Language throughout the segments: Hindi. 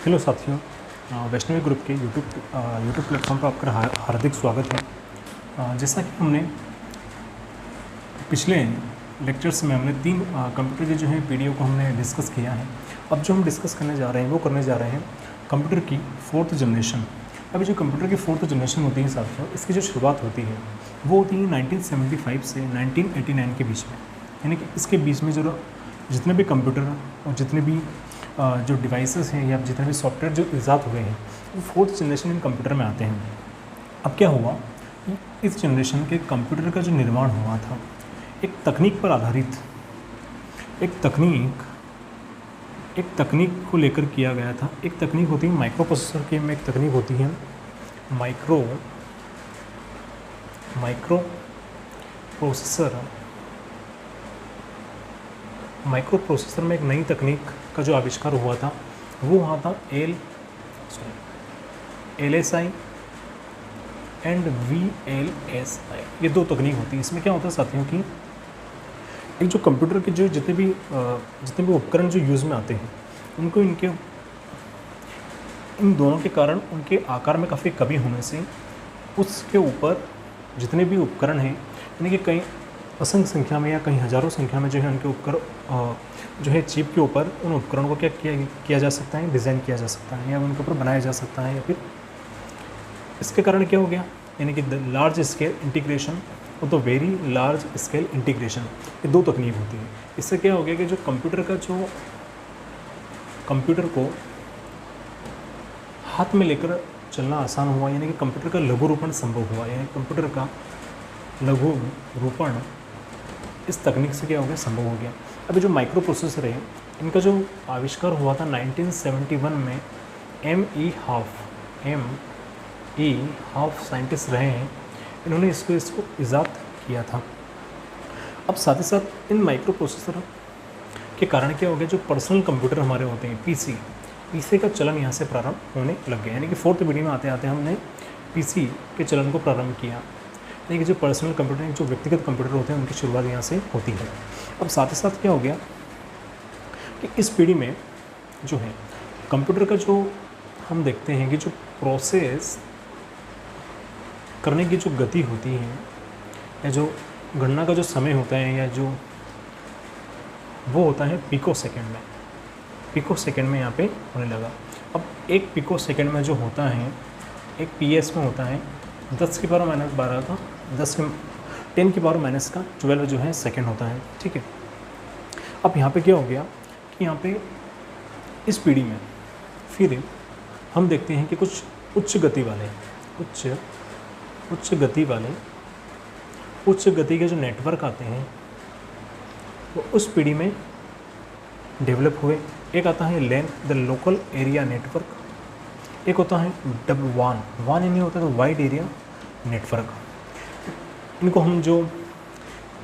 हेलो साथियों, वैष्णवी ग्रुप के यूट्यूब प्लेटफॉर्म पर आपका हार्दिक स्वागत है। जैसा कि हमने पिछले लेक्चर्स में हमने 3 कंप्यूटर के जो है पीडीओ को हमने डिस्कस किया है। अब जो हम डिस्कस करने जा रहे हैं वो करने जा रहे हैं कंप्यूटर की 4th जनरेशन। अभी जो कंप्यूटर की 4th जनरेशन होती है साथियों, इसकी जो शुरुआत होती है वो होती है 1975 से 1989 के बीच में। यानी कि इसके बीच में जो जितने भी कंप्यूटर और जितने भी जो डिवाइसेस हैं या जितने भी सॉफ्टवेयर जो ईजाद हुए हैं वो 4th जनरेशन के कंप्यूटर में आते हैं। अब क्या हुआ कि इस जनरेशन के कंप्यूटर का जो निर्माण हुआ था एक तकनीक पर आधारित, एक तकनीक को लेकर किया गया था। एक तकनीक होती है माइक्रो प्रोसेसर के में, एक तकनीक होती है माइक्रो प्रोसेसर में एक नई तकनीक का जो आविष्कार हुआ था वो हुआ था LSI एंड VLSI। ये 2 तकनीक होती है। इसमें क्या होता है साथियों कि एक जो कंप्यूटर के जो जितने भी उपकरण जो यूज़ में आते हैं उनको इन दोनों के कारण उनके आकार में काफ़ी कमी होने से उसके ऊपर जितने भी उपकरण हैं यानी कि कई असंख्य संख्या में या कई हज़ारों संख्या में जो है उनके उपकरण जो है चिप के ऊपर उन उपकरणों को क्या किया जा सकता है, डिज़ाइन किया जा सकता है या उनके ऊपर बनाया जा सकता है। या फिर इसके कारण क्या हो गया, यानी कि लार्ज स्केल इंटीग्रेशन और तो वेरी लार्ज स्केल इंटीग्रेशन, ये 2 तकनीक होती है। इससे क्या हो गया कि जो कंप्यूटर को हाथ में लेकर चलना आसान हुआ, यानी कि कंप्यूटर का लघु रूपण संभव हुआ। यानी कंप्यूटर का लघु रूपण इस तकनीक से क्या हो गया, संभव हो गया। अभी जो माइक्रो प्रोसेसर है इनका जो आविष्कार हुआ था 1971 में M.E. हॉफ साइंटिस्ट रहे हैं, इन्होंने इसको ईजाद किया था। अब साथ ही साथ इन माइक्रो प्रोसेसर के कारण क्या हो गया, जो पर्सनल कंप्यूटर हमारे होते हैं पीसी का चलन यहाँ से प्रारंभ होने लग गया। यानी कि 4th पीढ़ी में आते आते हमने पीसी के चलन को प्रारंभ किया। यानी कि जो पर्सनल कंप्यूटर, जो व्यक्तिगत कंप्यूटर होते हैं उनकी शुरुआत यहाँ से होती है। अब साथ ही साथ क्या हो गया कि इस पीढ़ी में जो है कंप्यूटर का जो हम देखते हैं कि जो प्रोसेस करने की जो गति होती है या जो गणना का जो समय होता है या जो वो होता है पिको सेकेंड में यहाँ पे होने लगा। अब एक पिको सेकेंड में जो होता है एक PS में होता है 10 की पावर -12 का 10 की पावर -12 जो है सेकेंड होता है। ठीक है। अब यहाँ पे क्या हो गया कि यहाँ पे इस पीढ़ी में फिर हम देखते हैं कि कुछ उच्च गति के जो नेटवर्क आते हैं वो उस पीढ़ी में डेवलप हुए। एक आता है LAN, the local area network, एक होता है WAN यानी होता है तो वाइड एरिया नेटवर्क। इनको हम जो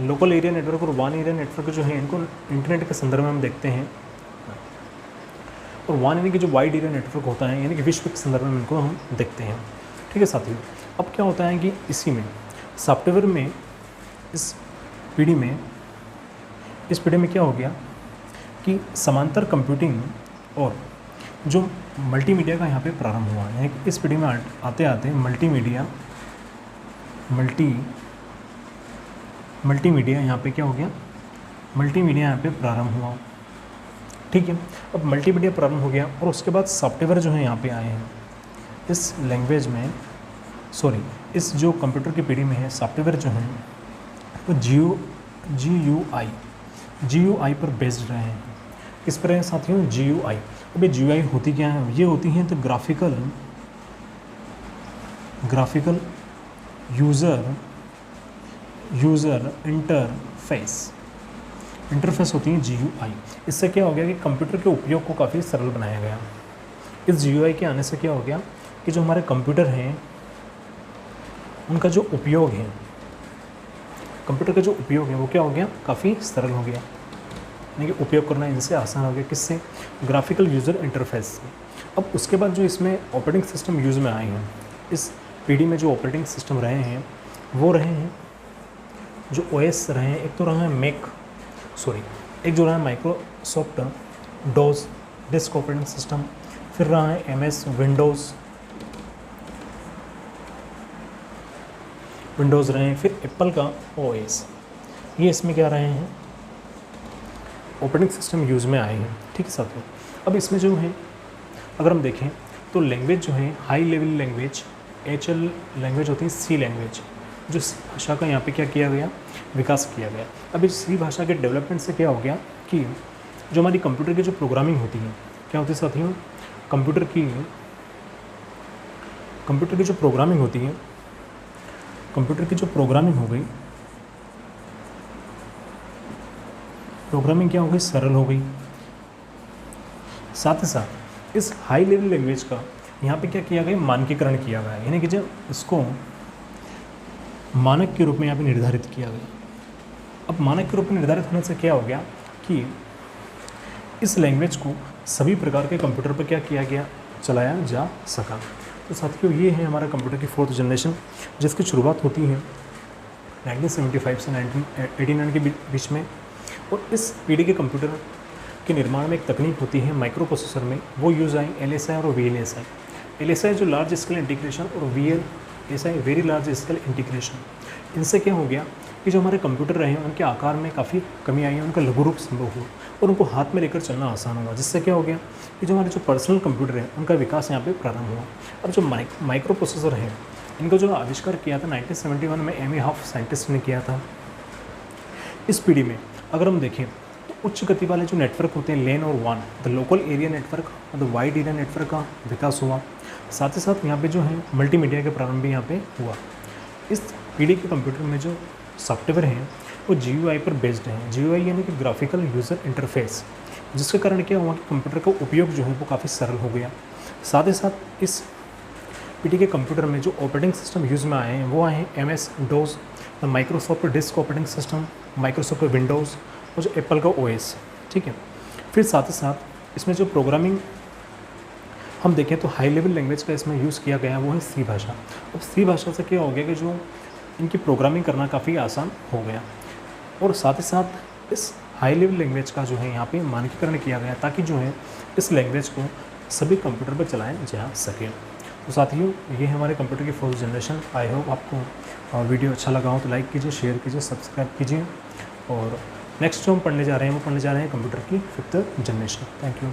लोकल एरिया नेटवर्क और WAN एरिया नेटवर्क जो है इनको इंटरनेट के संदर्भ में हम देखते हैं। और WAN यानी कि जो वाइड एरिया नेटवर्क होता है यानी कि विश्व के संदर्भ में इनको हम देखते हैं। ठीक है साथियों। अब क्या होता है कि इसी में सॉफ्टवेयर में इस पीढ़ी में क्या हो गया कि समांतर कंप्यूटिंग और जो मल्टीमीडिया का यहाँ पे प्रारंभ हुआ है। इस पीढ़ी में आते आते मल्टीमीडिया यहाँ पे क्या हो गया, मल्टीमीडिया यहाँ पे प्रारंभ हुआ। ठीक है। अब मल्टीमीडिया प्रारंभ हो गया और उसके बाद सॉफ्टवेयर जो है यहाँ पे आए हैं। इस लैंग्वेज में इस जो कंप्यूटर की पीढ़ी में है सॉफ्टवेयर जो है वो GUI पर बेस्ड रहे हैं। किस पर है साथियों, GUI। अब ये GUI होती क्या है, ये होती हैं तो ग्राफिकल यूज़र इंटरफेस होती है GUI। इससे क्या हो गया कि कंप्यूटर के उपयोग को काफ़ी सरल बनाया गया। इस GUI के आने से क्या हो गया कि जो हमारे कंप्यूटर हैं उनका जो उपयोग है, कंप्यूटर का जो उपयोग है वो क्या हो गया, काफ़ी सरल हो गया। यानी कि उपयोग करना इनसे आसान हो गया। किससे, ग्राफिकल यूज़र इंटरफेस। अब उसके बाद जो इसमें ऑपरेटिंग सिस्टम यूज़ में आए हैं, इस पीढ़ी में जो ऑपरेटिंग सिस्टम रहे हैं वो रहे हैं जो OS रहे हैं। एक तो रहा है एक जो रहा है Microsoft DOS desk operating system, फिर रहा है MS विंडोज़ रहे हैं, फिर एप्पल का OS, ये इसमें क्या रहे हैं, ऑपरेटिंग सिस्टम यूज़ में आए हैं। ठीक है साथियों, अब इसमें जो है अगर हम देखें तो लैंग्वेज जो है high level language HL language होती है, C लैंग्वेज, जो C भाषा का यहाँ पे क्या किया गया, विकास किया गया। अब इस C भाषा के डेवलपमेंट से क्या हो गया कि जो हमारी कंप्यूटर की जो प्रोग्रामिंग होती है, क्या होती है साथियों, कंप्यूटर की जो प्रोग्रामिंग होती है, कंप्यूटर की जो प्रोग्रामिंग हो गई, प्रोग्रामिंग क्या हो गई, सरल हो गई। साथ ही साथ इस हाई लेवल लैंग्वेज का यहाँ पे क्या किया गया, मानकीकरण किया गया, यानी कि जब इसको मानक के रूप में यहाँ पे निर्धारित किया गया। अब मानक के रूप में निर्धारित होने से क्या हो गया कि इस लैंग्वेज को सभी प्रकार के कंप्यूटर पर क्या किया गया, चलाया जा सका। तो साथियों ये है हमारा कंप्यूटर की 4th जनरेशन, जिसकी शुरुआत होती है 1975 से 1989 के बीच में। और इस पीढ़ी के कंप्यूटर के निर्माण में एक तकनीक होती है माइक्रो प्रोसेसर में, वो यूज़ आई LSI और VLSI। LSI जो लार्ज स्केल इंटीग्रेशन और VLSI very large scale integration. इनसे क्या हो गया कि जो हमारे कंप्यूटर रहे हैं उनके आकार में काफ़ी कमी आई है, उनका लघु रूप संभव हुआ और उनको हाथ में लेकर चलना आसान हुआ, जिससे क्या हो गया कि जो हमारे जो पर्सनल कंप्यूटर है उनका विकास यहाँ पे प्रारंभ हुआ। अब जो माइक्रो प्रोसेसर है, इनका जो आविष्कार किया था 1971 में एमी हॉफ साइंटिस्ट ने किया था। इस पीढ़ी में अगर हम देखें तो उच्च गति वाले जो नेटवर्क होते हैं LAN और WAN, the local area network और द वाइड एरिया नेटवर्क का विकास हुआ। साथ ही साथ यहाँ पे जो है मल्टीमीडिया के प्रारंभ भी यहाँ पे हुआ। इस पीढ़ी के कंप्यूटर में जो सॉफ्टवेयर हैं वो GUI पर बेस्ड हैं। GUI यानी कि ग्राफिकल यूज़र इंटरफेस, जिसके कारण क्या हुआ कि कंप्यूटर का उपयोग जो है वो काफ़ी सरल हो गया। साथ ही साथ इस पीढ़ी के कंप्यूटर में जो ऑपरेटिंग सिस्टम यूज़ में आए हैं वो आए हैं MS DOS, Microsoft disk operating system, Microsoft Windows और जो एप्पल का OS। ठीक है, फिर साथ ही साथ इसमें जो प्रोग्रामिंग हम देखें तो हाई लेवल लैंग्वेज का इसमें यूज़ किया गया है वो है C भाषा। अब C भाषा से क्या हो गया कि जो इनकी प्रोग्रामिंग करना काफ़ी आसान हो गया और साथ ही साथ इस हाई लेवल लैंग्वेज का जो है यहाँ पे मानकीकरण किया गया ताकि जो है इस लैंग्वेज को सभी कंप्यूटर पर चलाया जा सके। तो साथियों ये है हमारे कंप्यूटर की 4th जनरेशन। आई होप आपको वीडियो अच्छा लगा हो तो लाइक कीजिए, शेयर कीजिए, सब्सक्राइब कीजिए। और नेक्स्ट जो हम पढ़ने जा रहे हैं वो पढ़ने जा रहे हैं कंप्यूटर की 5th जनरेशन। Thank you.